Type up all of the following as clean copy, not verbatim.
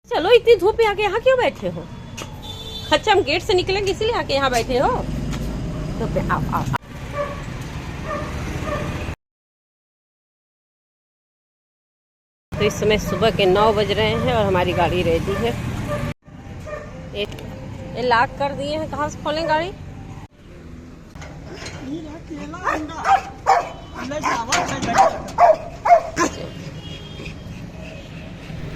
चलो इतनी धूप में आके यहाँ क्यों बैठे हो? अच्छा हम गेट से निकलेंगे इसीलिए आके यहाँ बैठे हो? धूप में आओ आओ। तो इस समय सुबह के 9 बज रहे हैं और हमारी गाड़ी रेडी है। ये लॉक कर दिए हैं, कहाँ से खोलें गाड़ी?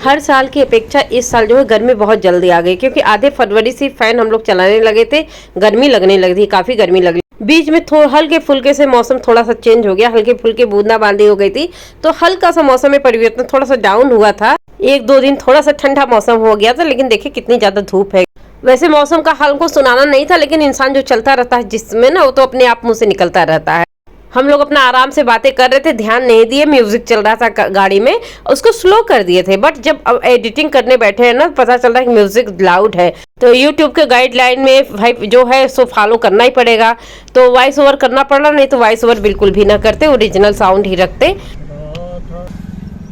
हर साल की अपेक्षा इस साल जो है गर्मी बहुत जल्दी आ गई, क्योंकि आधे फरवरी से फैन हम लोग चलाने लगे थे, गर्मी लगने लगी थी, काफी गर्मी लगी। बीच में हल्के फुल्के से मौसम थोड़ा सा चेंज हो गया, हल्के फुल्के बूंदाबांदी हो गई थी, तो हल्का सा मौसम में परिवर्तन थोड़ा सा डाउन हुआ था। 1-2 दिन थोड़ा सा ठंडा मौसम हो गया था, लेकिन देखिए कितनी ज्यादा धूप है। वैसे मौसम का हाल को सुनाना नहीं था, लेकिन इंसान जो चलता रहता है जिसमें ना, वो तो अपने आप मुंह से निकलता रहता है। हम लोग अपना आराम से बातें कर रहे थे, ध्यान नहीं दिए, म्यूजिक चल रहा था गाड़ी में, उसको स्लो कर दिए थे। बट जब अब एडिटिंग करने बैठे हैं ना, पता चल रहा है कि म्यूजिक लाउड है। तो यूट्यूब के गाइडलाइन में भाई जो है सो फॉलो करना ही पड़ेगा। तो वॉइस ओवर करना पड़ा, नहीं तो वॉइस ओवर बिल्कुल भी ना करते, ओरिजिनल साउंड ही रखते।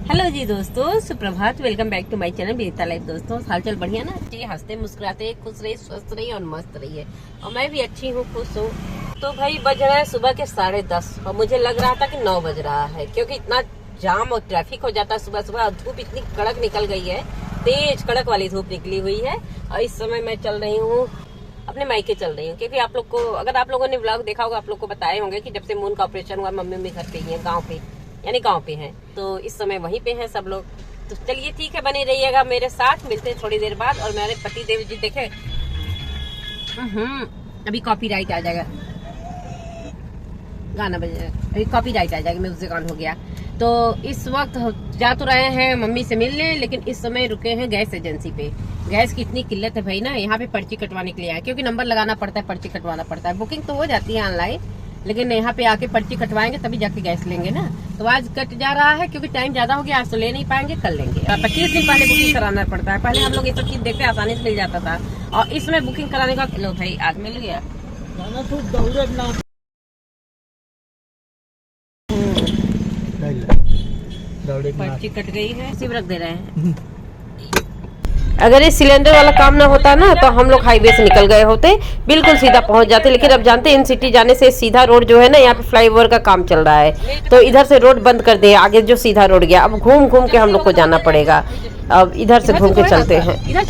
हेलो जी दोस्तों, सुप्रभात, welcome back to my channel Vinita life. दोस्तों हालचाल बढ़िया ना? अच्छे हंसते मुस्कुराते खुश रहिए, स्वस्थ रहिए और मस्त रहिए। और मैं भी अच्छी हूँ, खुश हूँ। तो भाई बज रहा है सुबह के 10:30 और मुझे लग रहा था कि 9 बज रहा है, क्योंकि इतना जाम और ट्रैफिक हो जाता है सुबह सुबह। धूप इतनी कड़क निकल गई है, तेज कड़क वाली धूप निकली हुई है। और इस समय मैं चल रही हूँ अपने मायके चल रही हूँ, क्योंकि आप लोग को, अगर आप लोगों ने व्लॉग देखा होगा, आप लोग को बताए होंगे कि जब से मून का ऑपरेशन हुआ, मम्मी घर पे ही है, गाँव पे, यानी गांव पे हैं। तो इस समय वहीं पे हैं सब लोग। तो चलिए ठीक है, बने रहिएगा मेरे साथ, मिलते हैं थोड़ी देर बाद। और मेरे पति देव जी देखे, अभी कॉपीराइट आ जाएगा, गाना बज रहा है, अभी कॉपीराइट आ जाएगा, म्यूजिक ऑन हो गया। तो इस वक्त जा तो रहे हैं मम्मी से मिलने, लेकिन इस समय रुके हैं गैस एजेंसी पे। गैस की इतनी किल्लत है भाई ना, यहाँ पे पर्ची कटवाने के लिए आए, क्योंकि नंबर लगाना पड़ता है, पर्ची कटवाना पड़ता है। बुकिंग तो हो जाती है ऑनलाइन, लेकिन यहाँ पे आके पर्ची कटवाएंगे तभी जाके गैस लेंगे ना। तो आज कट जा रहा है, क्योंकि टाइम ज्यादा हो गया, आज तो ले नहीं पाएंगे, कल लेंगे। 25 दिन पहले बुकिंग कराना पड़ता है। पहले हम लोग ये सब चीज देखते आसानी से मिल जाता था, और इसमें बुकिंग कराने का लो भाई आज मिल गया। पर्ची कट गई है, सिर्फ रख दे रहे हैं। अगर ये सिलेंडर वाला काम ना होता ना, तो हम लोग हाईवे से निकल गए होते, बिल्कुल सीधा पहुंच जाते। लेकिन अब जानते हैं इन सिटी जाने से सीधा रोड जो है ना, यहाँ पे फ्लाईओवर का काम चल रहा है, तो इधर से रोड बंद कर दिए, आगे जो सीधा रोड गया, अब घूम घूम के हम लोग को जाना पड़ेगा। अब इधर से घूम के चलते हैं। इधर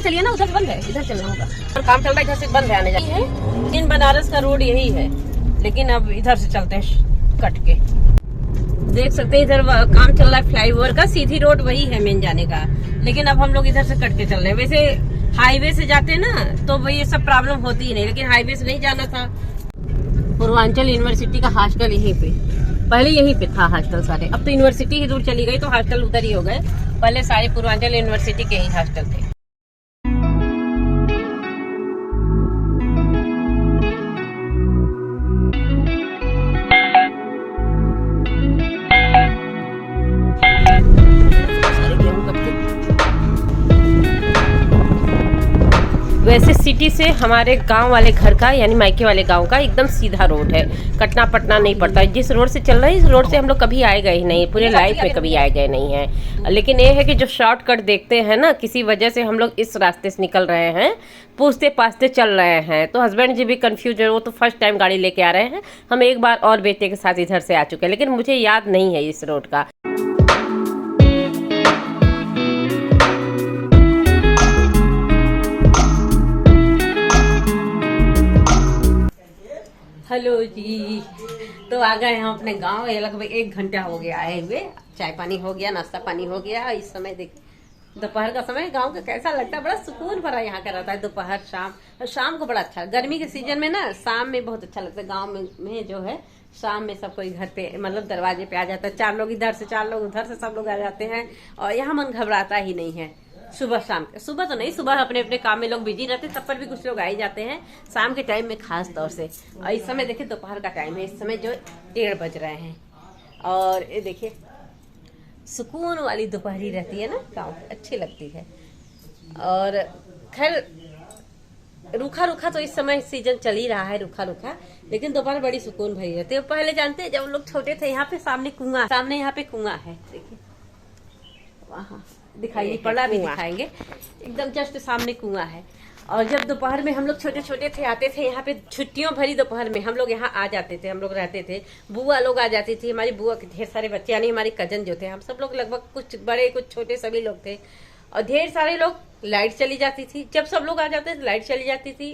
चलिए ना, उधर बंद है, इधर चलना होगा, और काम चल रहा है, इधर से बंद है, आने जाने है। इन बनारस का रोड यही है, लेकिन अब इधर से चलते हैं कट के। देख सकते हैं इधर काम चल रहा है फ्लाईओवर का, सीधी रोड वही है मेन जाने का, लेकिन अब हम लोग इधर से कट के चल रहे हैं। वैसे हाईवे से जाते ना तो ये सब प्रॉब्लम होती ही नहीं, लेकिन हाईवे से नहीं जाना था। पूर्वांचल यूनिवर्सिटी का हॉस्टल यहीं पे, पहले यहीं पे था हॉस्टल सारे, अब तो यूनिवर्सिटी ही दूर चली गई, तो हॉस्टल उधर ही हो गए। पहले सारे पूर्वांचल यूनिवर्सिटी के ही हॉस्टल थे। वैसे सिटी से हमारे गांव वाले घर का, यानी मायके वाले गांव का एकदम सीधा रोड है, कटना पटना नहीं पड़ता है। जिस रोड से चल रहे हैं, इस रोड से हम लोग कभी आए गए ही नहीं, पूरे लाइफ में कभी आए गए नहीं हैं। लेकिन ये है कि जो शॉर्टकट देखते हैं ना, किसी वजह से हम लोग इस रास्ते से निकल रहे हैं, पूछते पाछते चल रहे हैं। तो हस्बैंड जी भी कंफ्यूज है, वो तो फर्स्ट टाइम गाड़ी लेके आ रहे हैं। हम एक बार और बेटे के साथ इधर से आ चुके हैं, लेकिन मुझे याद नहीं है इस रोड का। हेलो जी, तो आ गए हम अपने गांव। ये लगभग 1 घंटा हो गया आए हुए, चाय पानी हो गया, नाश्ता पानी हो गया। इस समय देख, दोपहर का समय गांव का कैसा लगता है, बड़ा सुकून भरा यहाँ का रहता है। दोपहर शाम, और शाम को बड़ा अच्छा, गर्मी के सीजन में ना शाम में बहुत अच्छा लगता है। गाँव में जो है शाम में सब कोई घर पे, मतलब दरवाजे पे आ जाता है, 4 लोग इधर से, 4 लोग उधर से, सब लोग आ जाते हैं, और यहाँ मन घबराता ही नहीं है। सुबह शाम, सुबह तो नहीं, सुबह अपने अपने काम में लोग बिजी रहते, तब पर भी कुछ लोग आ ही जाते हैं, शाम के टाइम में खास तौर से। और इस समय देखिए दोपहर का टाइम है, इस समय जो 1:30 बज रहे हैं, और ये देखिए सुकून वाली दोपहरी रहती है ना गाँव, अच्छी लगती है। और खैर रूखा रूखा तो इस समय सीजन चल ही रहा है, रूखा रूखा, लेकिन दोपहर बड़ी सुकून भरी रहती है। पहले जानते हैं जब लोग छोटे थे, यहाँ पे सामने कुआं, सामने यहाँ पे कुआं है, देखिए वहाँ दिखाई नहीं पड़ा, अभी दिखाएंगे। एकदम जस्ट सामने कुआं है। और जब दोपहर में हम लोग छोटे छोटे थे आते थे यहाँ पे, छुट्टियों भरी दोपहर में हम लोग यहाँ आ जाते थे, हम लोग रहते थे, बुआ लोग आ जाती थी, हमारी बुआ के ढेर सारे बच्चे, यानी हमारे कजन जो थे, हम सब लोग लगभग कुछ बड़े कुछ छोटे सभी लोग थे। और ढेर सारे लोग, लाइट चली जाती थी, जब सब लोग आ जाते थे लाइट चली जाती थी,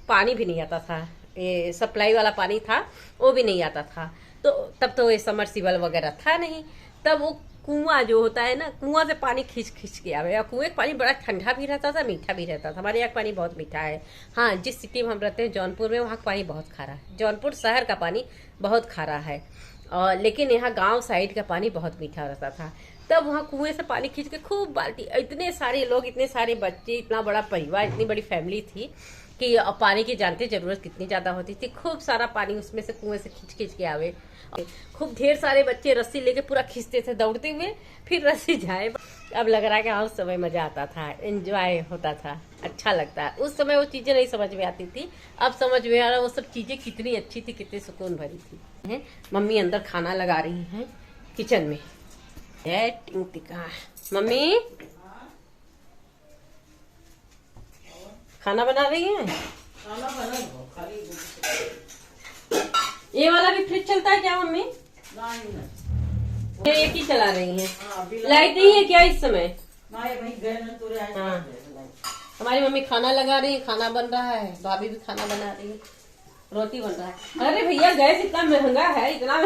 पानी भी नहीं आता था, ये सप्लाई वाला पानी था वो भी नहीं आता था। तो तब तो ये समरसीबल वगैरह था नहीं, तब वो कुआं जो होता है ना, कुआं से पानी खींच खींच के आवे। और कुएं का पानी बड़ा ठंडा भी रहता था, मीठा भी रहता था। हमारे यहाँ का पानी बहुत मीठा है। हाँ, जिस सिटी में हम रहते हैं जौनपुर में, वहाँ का पानी बहुत खारा है। जौनपुर शहर का पानी बहुत खारा है, और लेकिन यहाँ गांव साइड का पानी बहुत मीठा रहता था। तब वहाँ कुएं से पानी खींच के खूब बाल्टी, इतने सारे लोग, इतने सारे बच्चे, इतना बड़ा परिवार, इतनी बड़ी फैमिली थी कि पानी की जानते जरूरत कितनी ज्यादा होती थी। खूब सारा पानी उसमें से कुएं से खींच खींच के आवे। खूब ढेर सारे बच्चे रस्सी लेके पूरा खींचते थे दौड़ते हुए, फिर रस्सी जाए। अब लग रहा है कि हाँ, उस समय मजा आता था, एंजॉय होता था, अच्छा लगता है। उस समय वो चीजें नहीं समझ में आती थी, अब समझ में आ रहा वो सब चीजें कितनी अच्छी थी, कितनी सुकून भरी थी। मम्मी अंदर खाना लगा रही है किचन में। मम्मी खाना बना रही है। खाना बना खाली। ये वाला भी फ्रिज चलता है क्या मम्मी? नहीं, एक ही चला रही है। लाइट नहीं है क्या इस समय? हाँ, हमारी मम्मी खाना लगा रही है, खाना बन रहा है, भाभी भी खाना बना रही है, रोटी बन रहा है। अरे भैया, गैस इतना महंगा है, इतना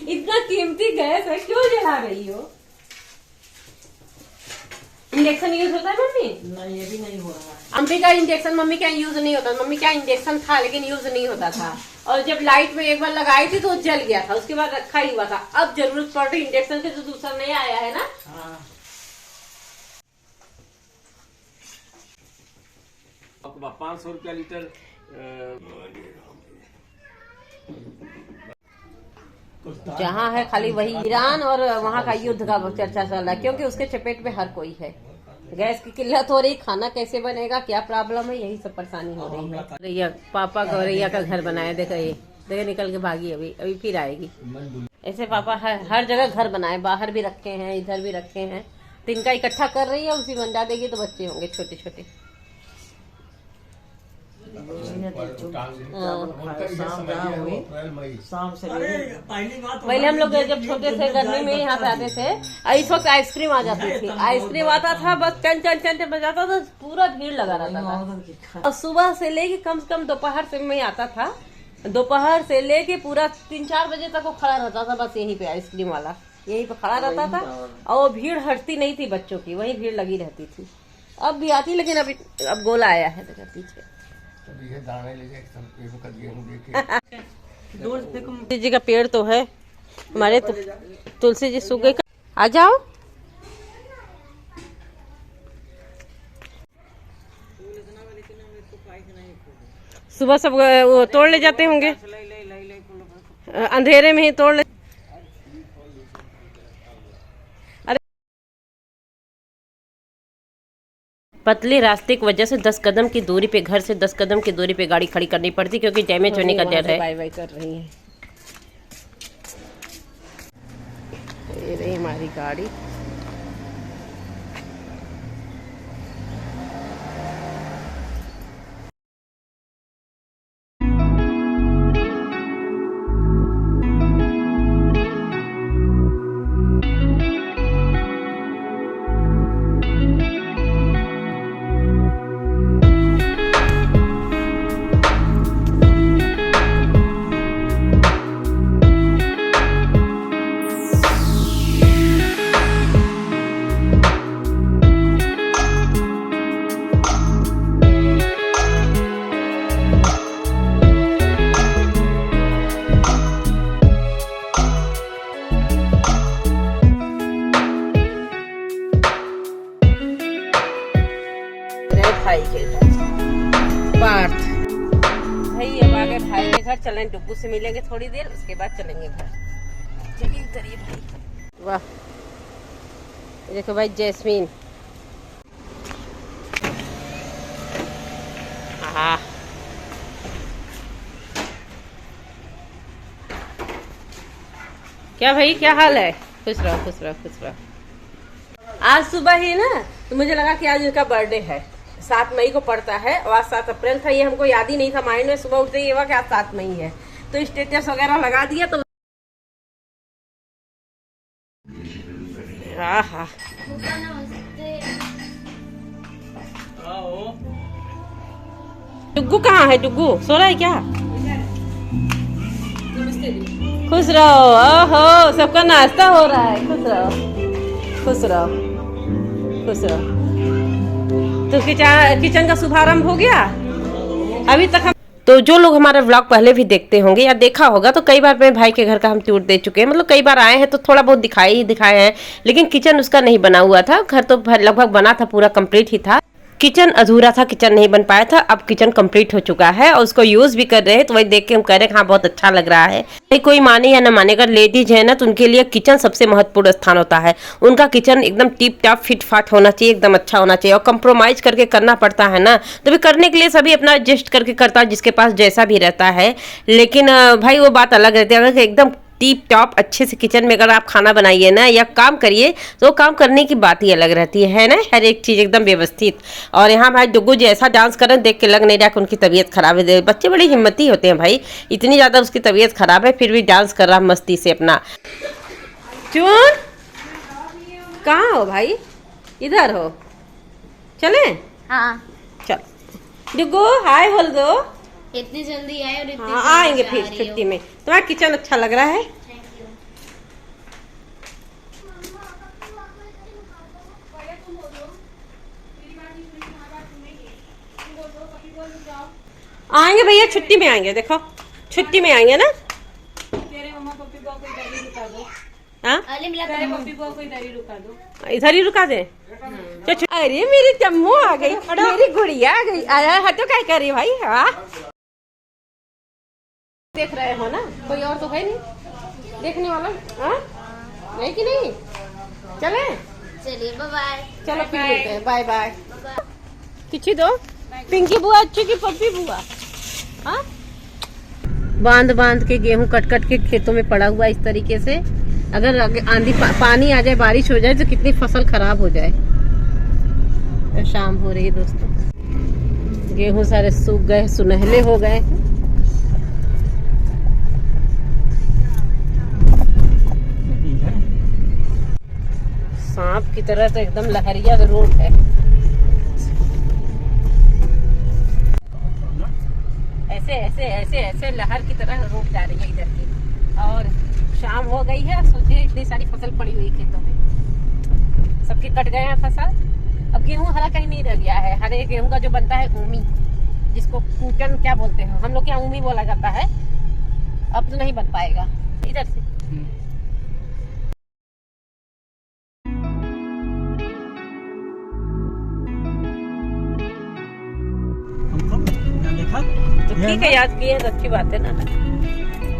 इतना कीमती गैस है, क्यों जला रही हो? इंजेक्शन यूज होता है मम्मी? नहीं, ये भी नहीं हो रहा है। अम्बी का इंजेक्शन मम्मी क्या यूज नहीं होता। मम्मी क्या इंजेक्शन था लेकिन यूज नहीं होता था। और जब लाइट में एक बार लगाई थी तो जल गया था, उसके बाद रखा ही हुआ था। अब जरूरत पड़ रही इंजेक्शन की, तो दूसरा नया आया है ना। आपको 500 रुपया लीटर। जहाँ है खाली वही ईरान और वहाँ का युद्ध का चर्चा चल रहा है, क्योंकि उसके चपेट में हर कोई है। गैस की किल्लत हो रही, खाना कैसे बनेगा, क्या प्रॉब्लम है, यही सब परेशानी हो रही है। गौरैया, पापा गौरैया का घर बनाया, देखो निकल के भागी, अभी फिर आएगी। ऐसे पापा हर जगह घर बनाए, बाहर भी रखे हैं, इधर भी रखे हैं। तो इनका इकट्ठा कर रही है, उसी बन जा देगी तो बच्चे होंगे छोटे छोटे। पहले हम लोग जब छोटे थे गर्मी में यहाँ पे आते थे, इस वक्त आइसक्रीम आ जाती थी, आइसक्रीम आता था, बस चन चन चन बजाता था, पूरा भीड़ लगा रहता था। और सुबह से लेके कम से कम दोपहर से में आता था, दोपहर से लेके पूरा 3-4 बजे तक वो खड़ा रहता था, बस यहीं पे आइसक्रीम वाला यहीं पे खड़ा रहता था। और वो भीड़ हटती नहीं थी, बच्चों की वही भीड़ लगी रहती थी। अब भी आती, लेकिन अब गोला आया है देखो पीछे। तुलसी जी का पेड़ तो है हमारे, तो तुलसी जी सूख गए। आ जाओ, सुबह सब वो तोड़ ले जाते होंगे, अंधेरे में ही तोड़ ले। पतले रास्ते की वजह से 10 कदम की दूरी पे, घर से 10 कदम की दूरी पे गाड़ी खड़ी करनी पड़ती, क्योंकि डैमेज होने का डर है। बाय बाय कर रही है, ये रही हमारी गाड़ी। भाई के घर पार्थ भाई, अब आगे भाई के घर चलें, डुब्बू से मिलेंगे थोड़ी देर, उसके बाद चलेंगे घर। चलिए उतरिए भाई। वाह, देखो भाई जैस्मीन, हाँ क्या भाई, क्या हाल है? खुश रहो खुश रहो खुश रहो। आज सुबह ही ना तो मुझे लगा कि आज इनका बर्थडे है, 7 मई को पड़ता है और आज 7 अप्रैल था। ये हमको याद ही नहीं था, माइंड में सुबह उठते ही ये हुआ कि आज 7 मई है, तो स्टेटस वगैरह लगा दिया। तो हाँ डुग्गू कहाँ है? डुग्गू सो रहा है क्या? खुश रहो। ओहो सबका नाश्ता हो रहा है। खुश रहो खुश रहो खुश रहो। तो किचन का शुभारंभ हो गया अभी तक हम। तो जो लोग हमारा व्लॉग पहले भी देखते होंगे या देखा होगा तो कई बार मेरे भाई के घर का हम टूर दे चुके हैं, मतलब कई बार आए हैं तो थोड़ा बहुत दिखाए हैं, लेकिन किचन उसका नहीं बना हुआ था। घर तो लगभग बना था, पूरा कंप्लीट ही था, किचन अधूरा था, किचन नहीं बन पाया था। अब किचन कंप्लीट हो चुका है और उसको यूज भी कर रहे हैं, तो वही देख के हम कह रहे हैं हाँ बहुत अच्छा लग रहा है। कोई माने या ना माने, अगर लेडीज है ना तो उनके लिए किचन सबसे महत्वपूर्ण स्थान होता है। उनका किचन एकदम टिप टॉप फिट फाट होना चाहिए, एकदम अच्छा होना चाहिए। और कंप्रोमाइज करके करना पड़ता है ना, तो भी करने के लिए सभी अपना एडजस्ट करके करता है, जिसके पास जैसा भी रहता है। लेकिन भाई वो बात अलग रहती है, अगर एकदम टिप टॉप अच्छे से किचन में अगर आप खाना बनाइए ना या काम करिए तो काम करने की बात ही अलग रहती है ना, हर एक चीज़ एकदम व्यवस्थित। और यहाँ भाई डुग्गू जी ऐसा डांस कर रहे हैं, देख के लग नहीं रहा कि उनकी तबीयत खराब है। बच्चे बड़े हिम्मती होते हैं भाई, इतनी ज़्यादा उसकी तबीयत खराब है फिर भी डांस कर रहा मस्ती से अपना। चून कहाँ हो भाई? इधर हो, चले? हाँ चल डुग्गू हाय बोल दो। इतनी जल्दी आए और इतनी हाँ जल्दी आएंगे जा फिर रही हो। छुट्टी में। तुम्हारा किचन अच्छा लग रहा है? Thank you। आएंगे भैया छुट्टी में आएंगे, देखो छुट्टी में आएंगे ना। हाँ अरे मिला इधर ही रुका दे। अरे मेरी चम्मू आ गई, मेरी गुड़िया आ गई। आया हटो क्या कर रही भाई? हाँ देख रहे हो ना, कोई और तो है नहीं देखने वाला। हाँ नहीं कि नहीं? चले चलिए बाय बाय। चलो फिर मिलते हैं, बाय बाय। किसी दो पिंकी बुआ अच्छी की पप्पी बुआ। हाँ बांध बांध के गेहूं कट कट के खेतों में पड़ा हुआ इस तरीके से। अगर आंधी पानी आ जाए, बारिश हो जाए तो कितनी फसल खराब हो जाए। शाम हो रही है दोस्तों, गेहूं सारे सूख गए, सुनहले हो गए। सांप की तरह तो एकदम लहरिया रोड है। ऐसे ऐसे ऐसे ऐसे लहर की तरह रोड जा रही है इधर की। और शाम हो गई है, सोचिए इतनी सारी फसल पड़ी हुई खेतों में, सबके कट गए हैं फसल। अब गेहूं हरा कहीं नहीं रह गया है। हरे गेहूं का जो बनता है ऊमी, जिसको कूटन क्या बोलते हैं हम लोग के यहाँ, ऊमी बोला जाता है। अब तो नहीं बन पाएगा इधर से। तो ठीक है, याद किए हैं तो अच्छी बात है ना।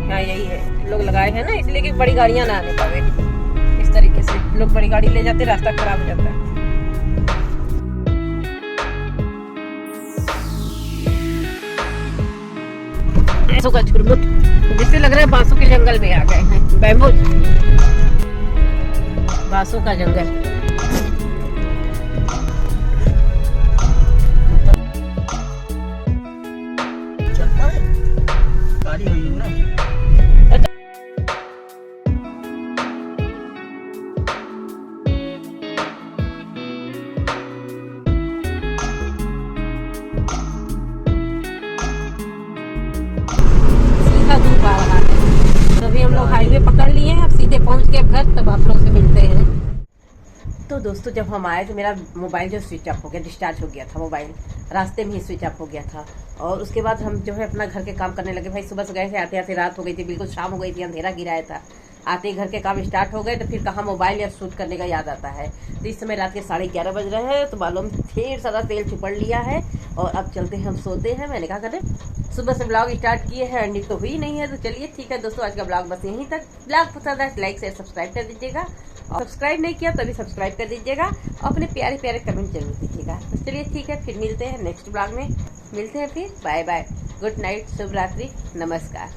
हाँ यही है, लोग लगाए हैं ना इसलिए कि बड़ी गाड़ियां ना आने पावे। इस तरीके से लोग बड़ी गाड़ी ले जाते, रास्ता खराब हो जाता है। जिससे लग रहा है बांसों के जंगल में आ गए हैं। बैम्बू बांसों का जंगल। गाड़ी हुई है ना। सीधा धूप आ रहा है, तभी हम लोग हाईवे पकड़ लिए हैं। अब सीधे पहुंच के घर, तब आप लोग से मिलते हैं। तो दोस्तों जब हम आए तो मेरा मोबाइल जो स्विच ऑफ हो गया, डिस्चार्ज हो गया था मोबाइल, रास्ते में ही स्विच ऑफ हो गया था। और उसके बाद हम जो है अपना घर के काम करने लगे। भाई सुबह से गए थे, आते आते रात हो गई थी, बिल्कुल शाम हो गई थी, अंधेरा गिराया था। आते ही घर के काम स्टार्ट हो गए तो फिर कहाँ मोबाइल या शूट करने का याद आता है। तो इस समय रात के 11:30 बज रहे हैं, तो बालों में ढेर सारा तेल चिपड़ लिया है और अब चलते हैं, हम सोते हैं। मैंने कहा करें सुबह से ब्लॉग स्टार्ट किए हैं, अर्निंग तो हुई नहीं है। तो चलिए ठीक है दोस्तों, आज का ब्लॉग बस यहीं तक। ब्लॉग पसंद है लाइक शेयर सब्सक्राइब कर दीजिएगा, और सब्सक्राइब नहीं किया तो अभी सब्सक्राइब कर दीजिएगा, अपने प्यारे प्यारे कमेंट जरूर दीजिएगा। तो चलिए ठीक है, फिर मिलते हैं नेक्स्ट ब्लॉग में। मिलते हैं फिर, बाय बाय, गुड नाइट, शुभ रात्रि, नमस्कार।